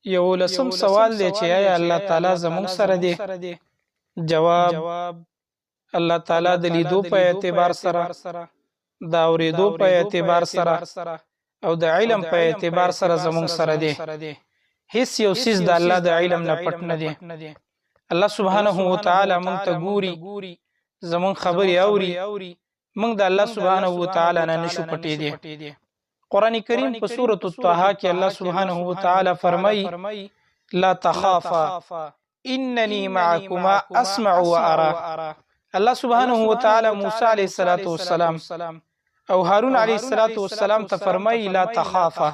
یولسم سوال دی چې آیا الله تعالی زموږ سره دی؟ جواب: الله تعالی د لیدو په اعتبار سره، د اوریدو په اعتبار سره او د علم په اعتبار سره زموږ سره دی. هیڅ یو څیز د الله د علم نه پټ نه دی. الله سبحانه و تعالی موږ ته ګوري، زموږ خبرې اوري، موږ د الله سبحانه و تعالی نه نشو پټېدی. قرآن کریم په سورۃ الطه کې الله سبحانه و تعالی فرمایي: لا تخافا انني معكما اسمع وارى. الله سبحانه و تعالی موسی علیه السلام او هارون علیه السلام ته فرمایي: لا تخافا،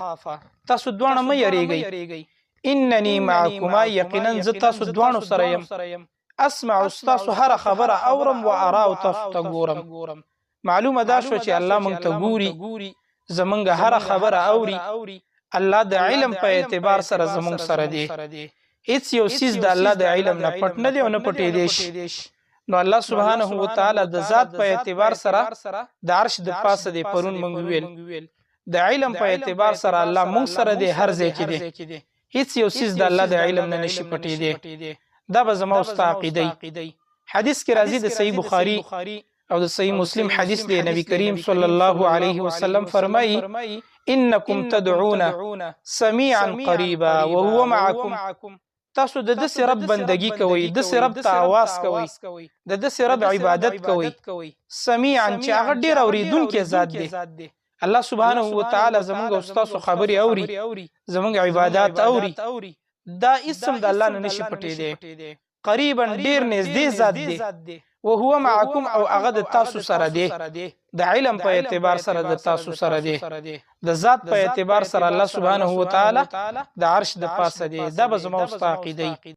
تاسو دواړه مه یریږئ، انني معكما، یقینا زه تاسو دواړو سره یم، اسمع، تاسو هر خبره اورم، و ارى، او تاسو ته ګورم. معلومه دا شو چې الله موږ ته ګوري، زمونږ هر خبره اوري. الله د علم په اعتبار سره زمونږ سره دی. هیڅ یو څیز د الله د علم نه پټ نه دی او نه پټېدی شي. نو الله سبحانه و تعالی د ذات په اعتبار سره د عرش د پاسه دی. پرون موږ ویل د علم په اعتبار سره الله موږ سره دی، هر ځای کې دی. هیڅ یو څیز د الله د علم نه نشي پټېدی. دا به زما او ستا عقیده. حدیث کې راځي د صحیح بخاری او د صحیح مسلم حدیث دی، نبی کریم صلی الله علیه وسلم فرمایي: انکم تدعون سمیعا قریبا وهو معکم. تاسو د داسې رب بندگی کوئ، داسې رب ته آواز کوئ، د داسې رب عبادت کوئ، سمیعا چې هغه ډیر اوریدونکی ذات دی. الله سبحانه و تعالی زمونږ او ستاسو خبرې اوري، زمونږ عبادات اوري. دا اسم د الله نه نشي پټېدی. قریبا ډیر نږدې ذات دی. وهو معکم، او هغه د تاسو سره دی. د علم په اعتبار سره د تاسو سره دی، د ذات په اعتبار سره الله سبحانه و تعالی د عرش د پاسه دی. دا به زما او ستا عقیده.